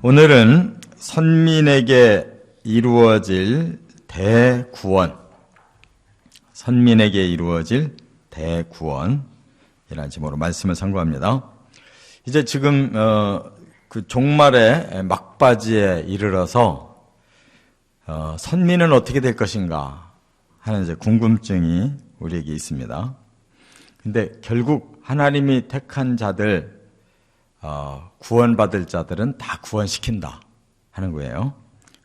오늘은 선민에게 이루어질 대구원, 선민에게 이루어질 대구원이라는 제목으로 말씀을 선고합니다. 이제 지금 그 종말의 막바지에 이르러서 선민은 어떻게 될 것인가 하는 이제 궁금증이 우리에게 있습니다. 근데 결국 하나님이 택한 자들, 구원받을 자들은 다 구원시킨다 하는 거예요.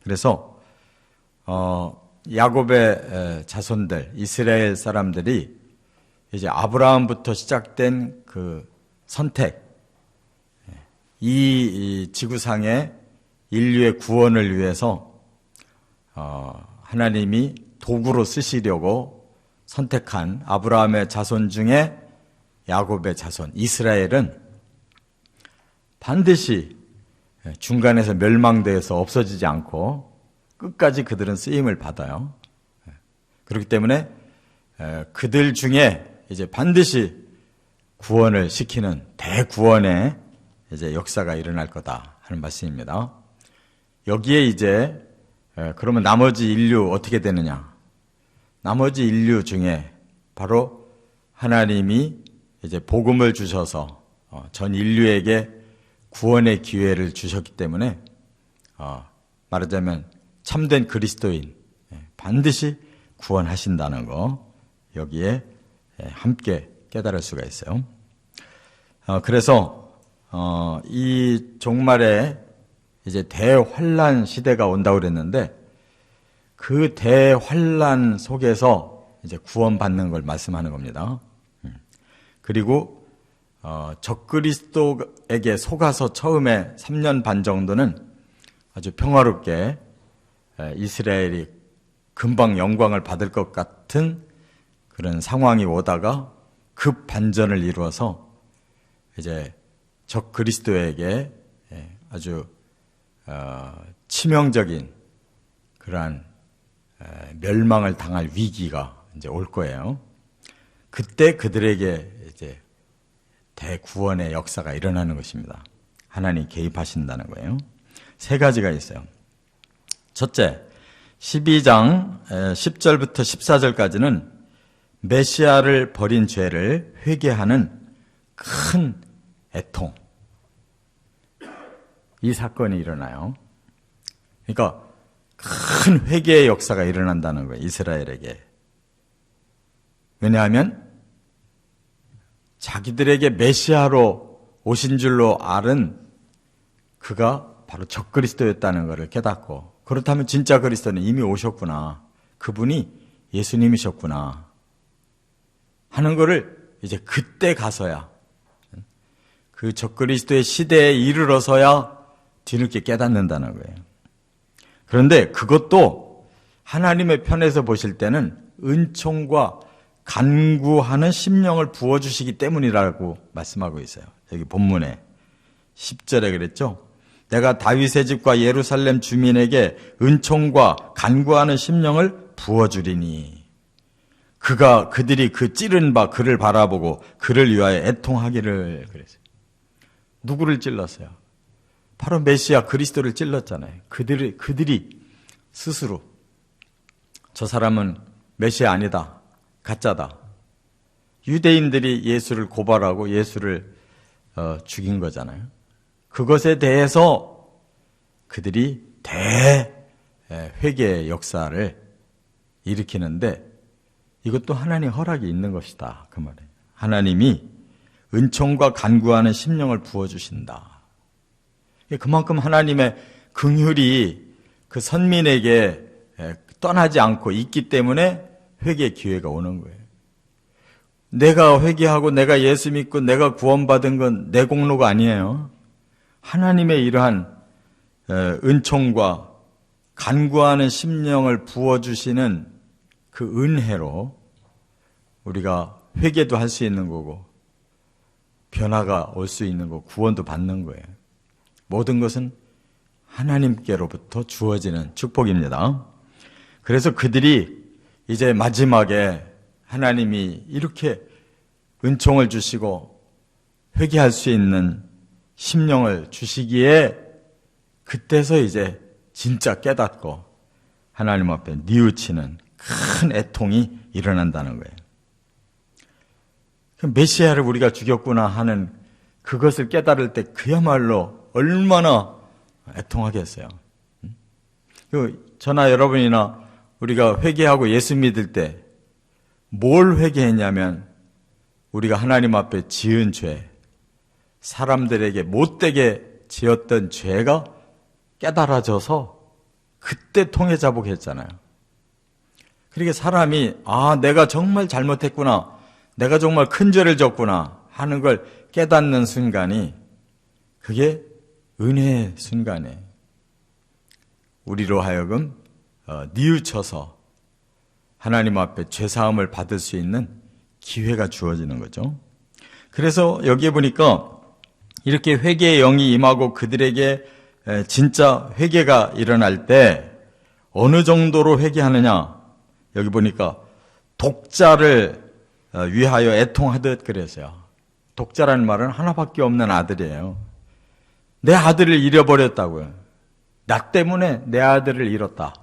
그래서 야곱의 자손들, 이스라엘 사람들이 이제 아브라함부터 시작된 그 선택, 이 지구상의 인류의 구원을 위해서 하나님이 도구로 쓰시려고 선택한 아브라함의 자손 중에 야곱의 자손 이스라엘은 반드시 중간에서 멸망되어서 없어지지 않고 끝까지 그들은 쓰임을 받아요. 그렇기 때문에 그들 중에 이제 반드시 구원을 시키는 대구원의 이제 역사가 일어날 거다 하는 말씀입니다. 여기에 이제 그러면 나머지 인류 어떻게 되느냐? 나머지 인류 중에 바로 하나님이 이제 복음을 주셔서 전 인류에게 구원의 기회를 주셨기 때문에 말하자면 참된 그리스도인 반드시 구원하신다는 거 여기에 함께 깨달을 수가 있어요. 그래서 이 종말에 이제 대환란 시대가 온다고 그랬는데 그 대환란 속에서 이제 구원받는 걸 말씀하는 겁니다. 그리고 적그리스도에게 속아서 처음에 3년 반 정도는 아주 평화롭게 이스라엘이 금방 영광을 받을 것 같은 그런 상황이 오다가 급 반전을 이루어서 이제 적그리스도에게 아주 치명적인 그러한 멸망을 당할 위기가 이제 올 거예요. 그때 그들에게 이제 대구원의 역사가 일어나는 것입니다. 하나님이 개입하신다는 거예요. 세 가지가 있어요. 첫째, 12장 10절부터 14절까지는 메시아를 버린 죄를 회개하는 큰 애통, 이 사건이 일어나요. 그러니까 큰 회개의 역사가 일어난다는 거예요. 이스라엘에게. 왜냐하면 자기들에게 메시아로 오신 줄로 알은 그가 바로 적그리스도였다는 것을 깨닫고, 그렇다면 진짜 그리스도는 이미 오셨구나, 그분이 예수님이셨구나 하는 것을 이제 그때 가서야, 그 적그리스도의 시대에 이르러서야 뒤늦게 깨닫는다는 거예요. 그런데 그것도 하나님의 편에서 보실 때는 은총과 간구하는 심령을 부어주시기 때문이라고 말씀하고 있어요. 여기 본문에 10절에 그랬죠. 내가 다윗의 집과 예루살렘 주민에게 은총과 간구하는 심령을 부어주리니 그들이 그 찌른 바 그를 바라보고 그를 위하여 애통하기를. 그랬어요. 누구를 찔렀어요? 바로 메시아 그리스도를 찔렀잖아요. 그들이 스스로 저 사람은 메시아 아니다, 가짜다. 유대인들이 예수를 고발하고 예수를 죽인 거잖아요. 그것에 대해서 그들이 대회개의 역사를 일으키는데 이것도 하나님 허락이 있는 것이다, 그 말이에요. 하나님이 은총과 간구하는 심령을 부어주신다. 그만큼 하나님의 긍휼이 그 선민에게 떠나지 않고 있기 때문에 회개의 기회가 오는 거예요. 내가 회개하고 내가 예수 믿고 내가 구원받은 건 내 공로가 아니에요. 하나님의 이러한 은총과 간구하는 심령을 부어주시는 그 은혜로 우리가 회개도 할 수 있는 거고 변화가 올 수 있는 거고 구원도 받는 거예요. 모든 것은 하나님께로부터 주어지는 축복입니다. 그래서 그들이 이제 마지막에 하나님이 이렇게 은총을 주시고 회개할 수 있는 심령을 주시기에 그때서 이제 진짜 깨닫고 하나님 앞에 뉘우치는 큰 애통이 일어난다는 거예요. 메시아를 우리가 죽였구나 하는 그것을 깨달을 때 그야말로 얼마나 애통하겠어요. 저나 여러분이나 우리가 회개하고 예수 믿을 때 뭘 회개했냐면 우리가 하나님 앞에 지은 죄, 사람들에게 못되게 지었던 죄가 깨달아져서 그때 통회자복했잖아요. 그러니까 사람이 내가 정말 잘못했구나, 내가 정말 큰 죄를 졌구나 하는 걸 깨닫는 순간이 그게 은혜의 순간이에요. 우리로 하여금 뉘우쳐서 하나님 앞에 죄사함을 받을 수 있는 기회가 주어지는 거죠. 그래서 여기에 보니까 이렇게 회개의 영이 임하고 그들에게 진짜 회개가 일어날 때 어느 정도로 회개하느냐, 여기 보니까 독자를 위하여 애통하듯 그랬어요. 독자라는 말은 하나밖에 없는 아들이에요. 내 아들을 잃어버렸다고요. 나 때문에 내 아들을 잃었다.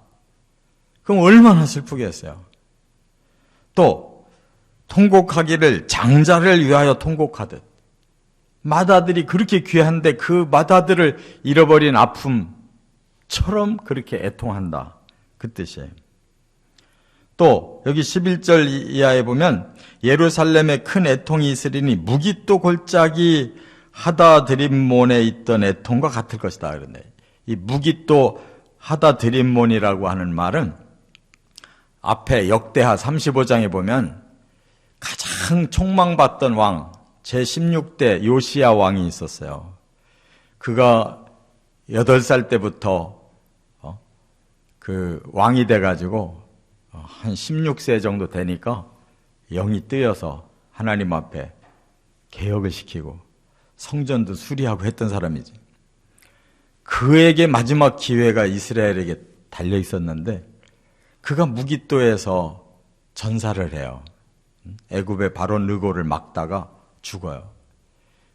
그럼 얼마나 슬프겠어요. 또 통곡하기를 장자를 위하여 통곡하듯, 맏아들이 그렇게 귀한데 그 맏아들을 잃어버린 아픔처럼 그렇게 애통한다, 그 뜻이에요. 또 여기 11절 이하에 보면 예루살렘에 큰 애통이 있으리니 무기또 골짜기 하다 드림몬에 있던 애통과 같을 것이다 그러네. 이 무기또 하다 드림몬이라고 하는 말은 앞에 역대하 35장에 보면 가장 총망받던 왕 제16대 요시야 왕이 있었어요. 그가 8살 때부터 그 왕이 돼가지고 한 16세 정도 되니까 영이 뜨여서 하나님 앞에 개혁을 시키고 성전도 수리하고 했던 사람이지. 그에게 마지막 기회가 이스라엘에게 달려 있었는데 그가 무기또에서 전사를 해요. 애굽의 바론 르고를 막다가 죽어요.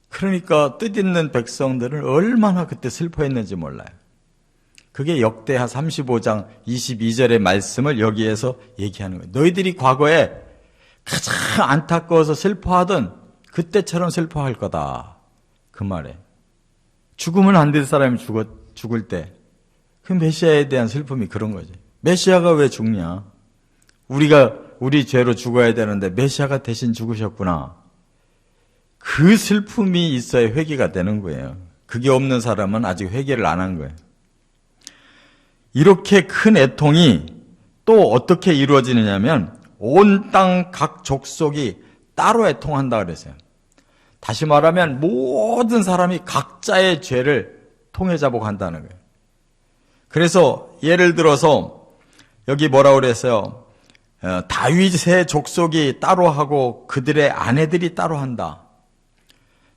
그러니까 뜻있는 백성들은 얼마나 그때 슬퍼했는지 몰라요. 그게 역대하 35장 22절의 말씀을 여기에서 얘기하는 거예요. 너희들이 과거에 가장 안타까워서 슬퍼하던 그때처럼 슬퍼할 거다, 그 말에. 죽으면 안 될 사람이 죽을 때 그 메시아에 대한 슬픔이 그런 거지. 메시아가 왜 죽냐? 우리 죄로 죽어야 되는데 메시아가 대신 죽으셨구나. 그 슬픔이 있어야 회개가 되는 거예요. 그게 없는 사람은 아직 회개를 안 한 거예요. 이렇게 큰 애통이 또 어떻게 이루어지느냐면 온 땅 각 족속이 따로 애통한다 그랬어요. 다시 말하면 모든 사람이 각자의 죄를 통회자복한다는 거예요. 그래서 예를 들어서 여기 뭐라고 그랬어요? 다윗의 족속이 따로 하고 그들의 아내들이 따로 한다.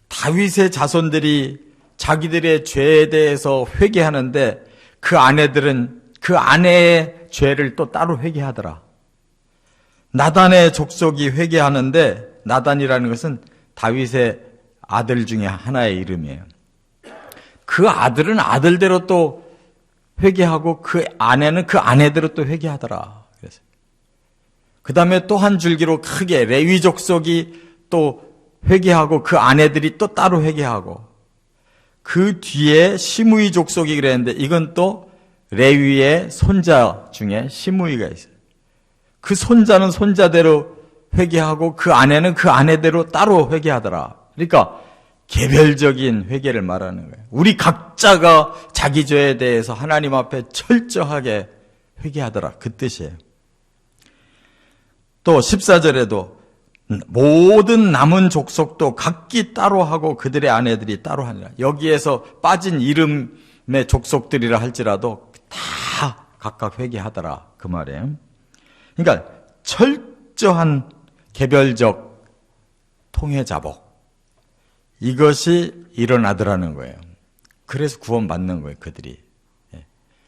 다윗의 자손들이 자기들의 죄에 대해서 회개하는데 그 아내들은 그 아내의 죄를 또 따로 회개하더라. 나단의 족속이 회개하는데, 나단이라는 것은 다윗의 아들 중에 하나의 이름이에요. 그 아들은 아들대로 또 회개하고 그 아내는 그 아내대로 또 회개하더라. 그래서 그 다음에 또 한 줄기로 크게 레위 족속이 또 회개하고 그 아내들이 또 따로 회개하고, 그 뒤에 시므이 족속이 그랬는데 이건 또 레위의 손자 중에 시므이가 있어요. 그 손자는 손자대로 회개하고 그 아내는 그 아내대로 따로 회개하더라. 그러니까 개별적인 회개를 말하는 거예요. 우리 각자가 자기 죄에 대해서 하나님 앞에 철저하게 회개하더라, 그 뜻이에요. 또 14절에도 모든 남은 족속도 각기 따로 하고 그들의 아내들이 따로 하니라. 여기에서 빠진 이름의 족속들이라 할지라도 다 각각 회개하더라, 그 말이에요. 그러니까 철저한 개별적 통회자복, 이것이 일어나더라는 거예요. 그래서 구원받는 거예요, 그들이.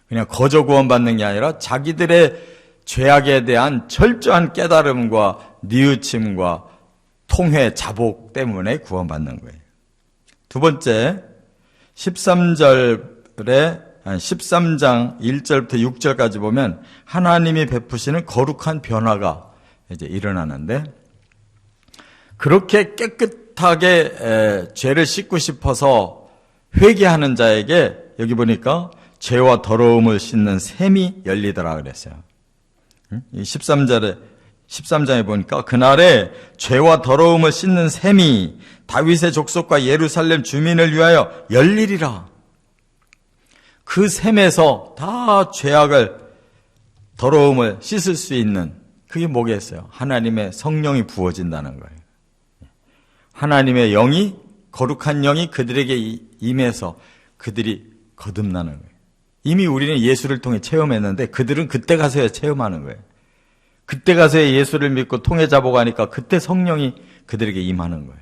그냥 거저 구원받는 게 아니라 자기들의 죄악에 대한 철저한 깨달음과 뉘우침과 통회, 자복 때문에 구원받는 거예요. 두 번째, 13절에 13장 1절부터 6절까지 보면 하나님이 베푸시는 거룩한 변화가 이제 일어나는데, 그렇게 깨끗하게 죄를 씻고 싶어서 회개하는 자에게 여기 보니까 죄와 더러움을 씻는 샘이 열리더라 그랬어요. 이 13장에 보니까 그날에 죄와 더러움을 씻는 샘이 다윗의 족속과 예루살렘 주민을 위하여 열리리라. 그 샘에서 다 죄악을, 더러움을 씻을 수 있는, 그게 뭐겠어요? 하나님의 성령이 부어진다는 거예요. 하나님의 영이, 거룩한 영이 그들에게 임해서 그들이 거듭나는 거예요. 이미 우리는 예수를 통해 체험했는데 그들은 그때 가서야 체험하는 거예요. 그때 가서야 예수를 믿고 통해 잡아가니까 그때 성령이 그들에게 임하는 거예요.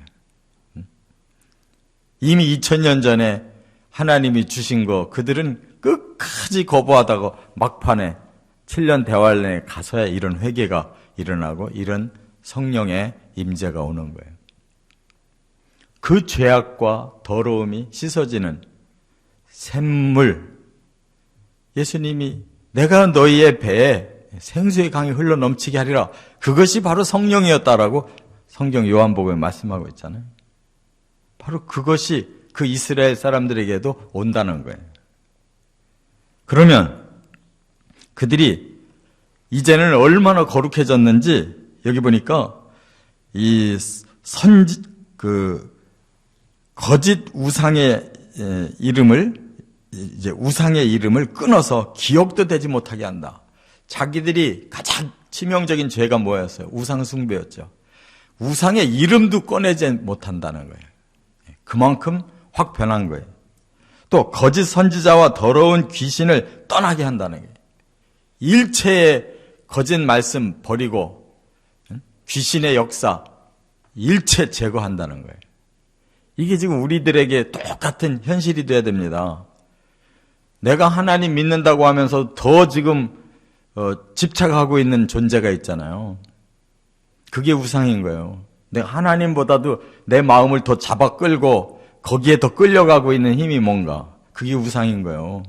이미 2000년 전에 하나님이 주신 거 그들은 끝까지 거부하다가 막판에 7년 대환 내에 가서야 이런 회개가 일어나고 이런 성령의 임재가 오는 거예요. 그 죄악과 더러움이 씻어지는 샘물, 예수님이 내가 너희의 배에 생수의 강이 흘러 넘치게 하리라, 그것이 바로 성령이었다라고 성경 요한복음에 말씀하고 있잖아요. 바로 그것이 그 이스라엘 사람들에게도 온다는 거예요. 그러면 그들이 이제는 얼마나 거룩해졌는지 여기 보니까 이 거짓 우상의 이름을 끊어서 기억도 되지 못하게 한다. 자기들이 가장 치명적인 죄가 뭐였어요? 우상 숭배였죠. 우상의 이름도 꺼내지 못한다는 거예요. 그만큼 확 변한 거예요. 또 거짓 선지자와 더러운 귀신을 떠나게 한다는 거예요. 일체의 거짓 말씀 버리고 귀신의 역사 일체 제거한다는 거예요. 이게 지금 우리들에게 똑같은 현실이 돼야 됩니다. 내가 하나님 믿는다고 하면서 더 지금 집착하고 있는 존재가 있잖아요. 그게 우상인 거예요. 내가 하나님보다도 내 마음을 더 잡아 끌고 거기에 더 끌려가고 있는 힘이 뭔가, 그게 우상인 거예요.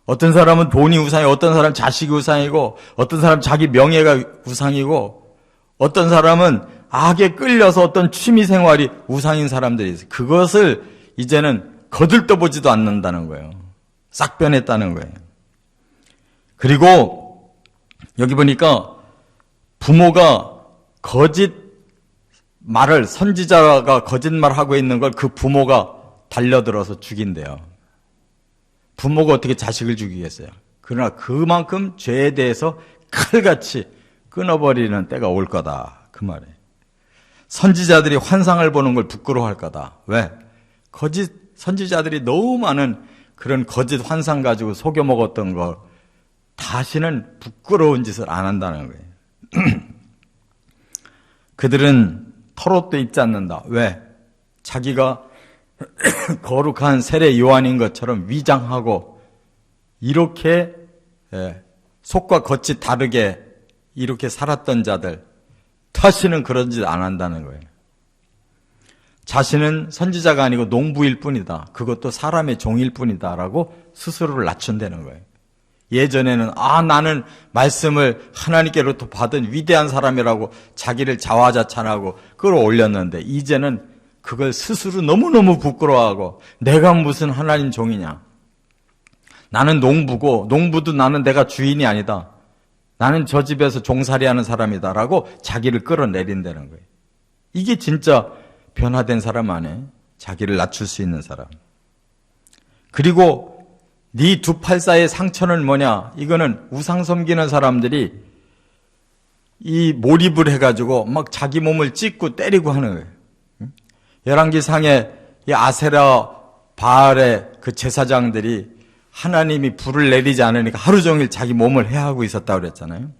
어떤 사람은 돈이 우상이고, 어떤 사람은 자식이 우상이고, 어떤 사람은 자기 명예가 우상이고, 어떤 사람은 악에 끌려서 어떤 취미생활이 우상인 사람들이 있어요. 그것을 이제는 거들떠보지도 않는다는 거예요. 싹 변했다는 거예요. 그리고 여기 보니까 부모가 거짓 말을, 선지자가 거짓말하고 있는 걸 그 부모가 달려들어서 죽인대요. 부모가 어떻게 자식을 죽이겠어요? 그러나 그만큼 죄에 대해서 칼같이 끊어버리는 때가 올 거다, 그 말이에요. 선지자들이 환상을 보는 걸 부끄러워할 거다. 왜? 거짓 선지자들이 너무 많은 그런 거짓 환상 가지고 속여 먹었던 걸 다시는 부끄러운 짓을 안 한다는 거예요. 그들은 털옷도 입지 않는다. 왜? 자기가 거룩한 세례 요한인 것처럼 위장하고 이렇게 속과 겉이 다르게 이렇게 살았던 자들, 다시는 그런 짓 안 한다는 거예요. 자신은 선지자가 아니고 농부일 뿐이다. 그것도 사람의 종일 뿐이다라고 스스로를 낮춘다는 거예요. 예전에는 나는 말씀을 하나님께로부터 받은 위대한 사람이라고 자기를 자화자찬하고 끌어올렸는데 이제는 그걸 스스로 너무너무 부끄러워하고 내가 무슨 하나님 종이냐. 나는 농부고 농부도 나는 내가 주인이 아니다. 나는 저 집에서 종살이하는 사람이다라고 자기를 끌어내린다는 거예요. 이게 진짜 변화된 사람 안에 자기를 낮출 수 있는 사람. 그리고 네 두 팔 사이의 상처는 뭐냐? 이거는 우상 섬기는 사람들이 이 몰입을 해가지고 막 자기 몸을 찢고 때리고 하는 거예요. 열왕기상에 이 아세라 바알의 그 제사장들이 하나님이 불을 내리지 않으니까 하루 종일 자기 몸을 해하고 있었다고 그랬잖아요.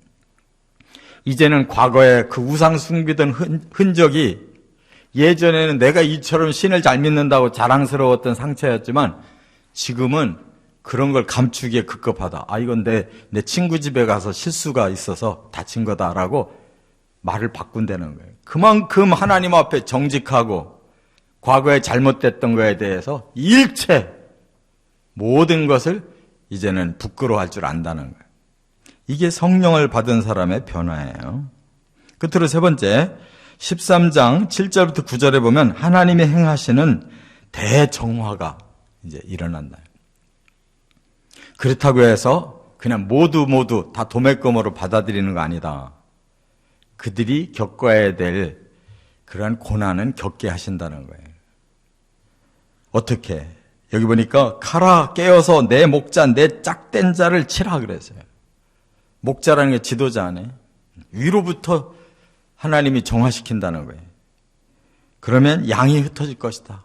이제는 과거에 그 우상 숭배던 흔적이 예전에는 내가 이처럼 신을 잘 믿는다고 자랑스러웠던 상처였지만 지금은 그런 걸 감추기에 급급하다. 이건 내 친구 집에 가서 실수가 있어서 다친 거다라고 말을 바꾼다는 거예요. 그만큼 하나님 앞에 정직하고 과거에 잘못됐던 거에 대해서 일체 모든 것을 이제는 부끄러워할 줄 안다는 거예요. 이게 성령을 받은 사람의 변화예요. 끝으로 세 번째, 13장 7절부터 9절에 보면 하나님이 행하시는 대정화가 이제 일어난다. 그렇다고 해서 그냥 모두 다 도매금으로 받아들이는 거 아니다. 그들이 겪어야 될 그러한 고난은 겪게 하신다는 거예요. 어떻게? 여기 보니까 가라 깨어서 내 목자 내 짝된 자를 치라 그랬어요. 목자라는 게 지도자네. 위로부터 하나님이 정화시킨다는 거예요. 그러면 양이 흩어질 것이다.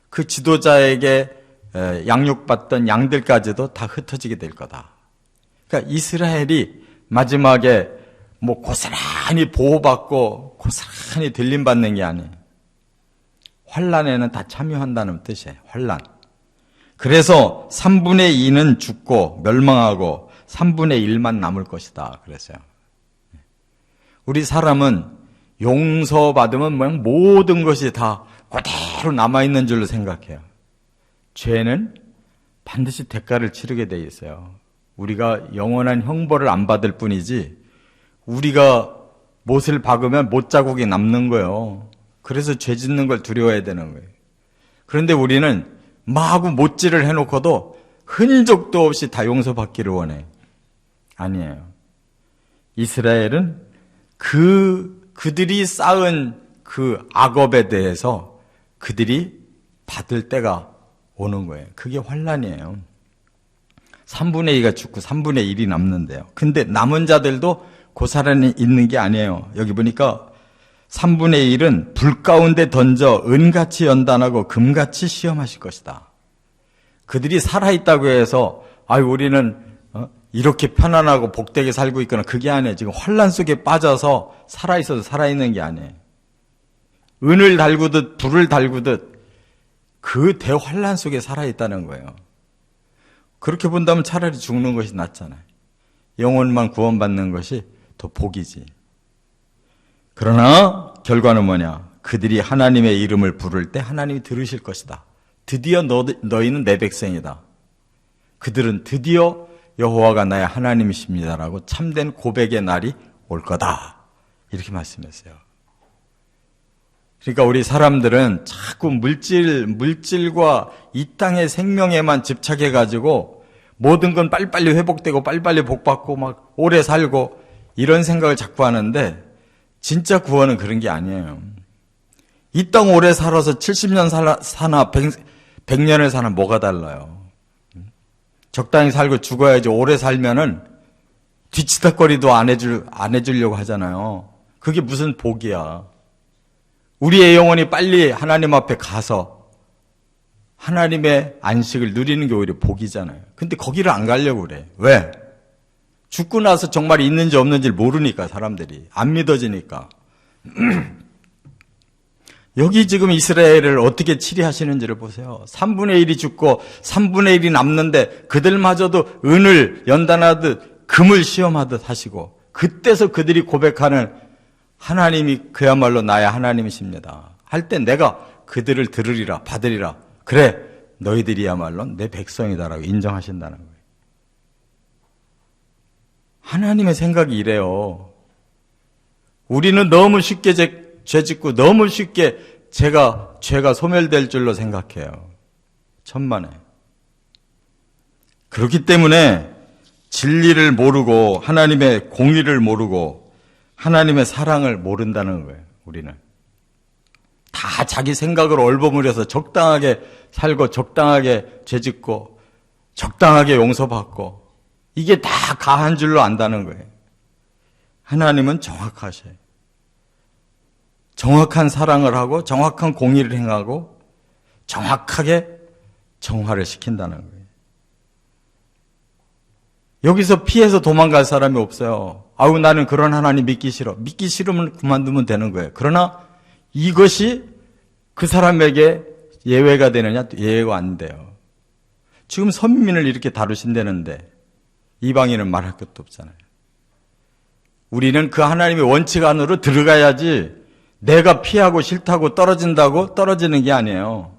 그 지도자에게 양육받던 양들까지도 다 흩어지게 될 거다. 그러니까 이스라엘이 마지막에 뭐 고스란히 보호받고 고스란히 들림받는 게 아니에요. 환란에는 다 참여한다는 뜻이에요. 환란. 그래서 3분의 2는 죽고 멸망하고 3분의 1만 남을 것이다 그랬어요. 우리 사람은 용서받으면 그냥 모든 것이 다 그대로 남아있는 줄로 생각해요. 죄는 반드시 대가를 치르게 돼 있어요. 우리가 영원한 형벌을 안 받을 뿐이지 우리가 못을 박으면 못자국이 남는 거예요. 그래서 죄 짓는 걸 두려워해야 되는 거예요. 그런데 우리는 마구 못질을 해놓고도 흔적도 없이 다 용서받기를 원해. 아니에요. 이스라엘은 그들이 쌓은 그 악업에 대해서 그들이 받을 때가 오는 거예요. 그게 환란이에요. 3분의 2가 죽고 3분의 1이 남는데요. 근데 남은 자들도 고사란에 있는 게 아니에요. 여기 보니까 3분의 1은 불 가운데 던져 은같이 연단하고 금같이 시험하실 것이다. 그들이 살아있다고 해서 우리는 이렇게 편안하고 복되게 살고 있거나 그게 아니에요. 지금 환란 속에 빠져서 살아있어도 살아있는 게 아니에요. 은을 달구듯 불을 달구듯 그 대환란 속에 살아있다는 거예요. 그렇게 본다면 차라리 죽는 것이 낫잖아요. 영혼만 구원받는 것이 더 복이지. 그러나 결과는 뭐냐? 그들이 하나님의 이름을 부를 때 하나님이 들으실 것이다. 드디어 너희는 내 백성이다. 그들은 드디어 여호와가 나의 하나님이십니다라고 참된 고백의 날이 올 거다. 이렇게 말씀했어요. 그러니까 우리 사람들은 자꾸 물질과 이 땅의 생명에만 집착해가지고 모든 건 빨리빨리 회복되고 빨리빨리 복받고 막 오래 살고 이런 생각을 자꾸 하는데 진짜 구원은 그런 게 아니에요. 이 땅 오래 살아서 70년 사나 100년을 사나 뭐가 달라요. 적당히 살고 죽어야지. 오래 살면은 뒤치다거리도 안 해주려고 하잖아요. 그게 무슨 복이야. 우리의 영혼이 빨리 하나님 앞에 가서 하나님의 안식을 누리는 게 오히려 복이잖아요. 근데 거기를 안 가려고 그래. 왜? 죽고 나서 정말 있는지 없는지를 모르니까 사람들이. 안 믿어지니까. 여기 지금 이스라엘을 어떻게 치리하시는지를 보세요. 3분의 1이 죽고 3분의 1이 남는데 그들마저도 은을 연단하듯 금을 시험하듯 하시고 그때서 그들이 고백하는 하나님이 그야말로 나의 하나님이십니다. 할 때 내가 그들을 들으리라 받으리라. 그래 너희들이야말로 내 백성이다라고 인정하신다는 거예요. 하나님의 생각이 이래요. 우리는 너무 쉽게 죄 짓고 너무 쉽게 죄가 소멸될 줄로 생각해요. 천만에. 그렇기 때문에 진리를 모르고 하나님의 공의를 모르고 하나님의 사랑을 모른다는 거예요. 우리는 다 자기 생각으로 얼버무려서 적당하게 살고 적당하게 죄 짓고 적당하게 용서받고 이게 다 가한 줄로 안다는 거예요. 하나님은 정확하셔요. 정확한 사랑을 하고 정확한 공의를 행하고 정확하게 정화를 시킨다는 거예요. 여기서 피해서 도망갈 사람이 없어요. 나는 그런 하나님 믿기 싫어. 믿기 싫으면 그만두면 되는 거예요. 그러나 이것이 그 사람에게 예외가 되느냐? 예외가 안 돼요. 지금 선민을 이렇게 다루신다는데 이방인은 말할 것도 없잖아요. 우리는 그 하나님의 원칙 안으로 들어가야지 내가 피하고 싫다고 떨어진다고 떨어지는 게 아니에요.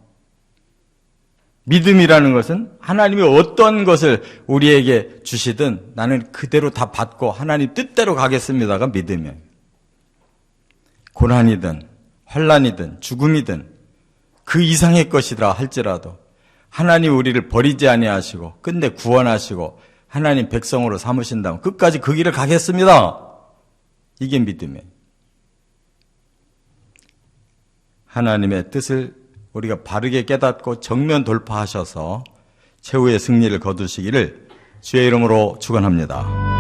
믿음이라는 것은 하나님이 어떤 것을 우리에게 주시든 나는 그대로 다 받고 하나님 뜻대로 가겠습니다가 믿음이에요. 고난이든 환난이든 죽음이든 그 이상의 것이라 할지라도 하나님 우리를 버리지 아니하시고 끝내 구원하시고 하나님 백성으로 삼으신다면 끝까지 그 길을 가겠습니다. 이게 믿음이에요. 하나님의 뜻을 우리가 바르게 깨닫고 정면 돌파하셔서 최후의 승리를 거두시기를 주의 이름으로 축원합니다.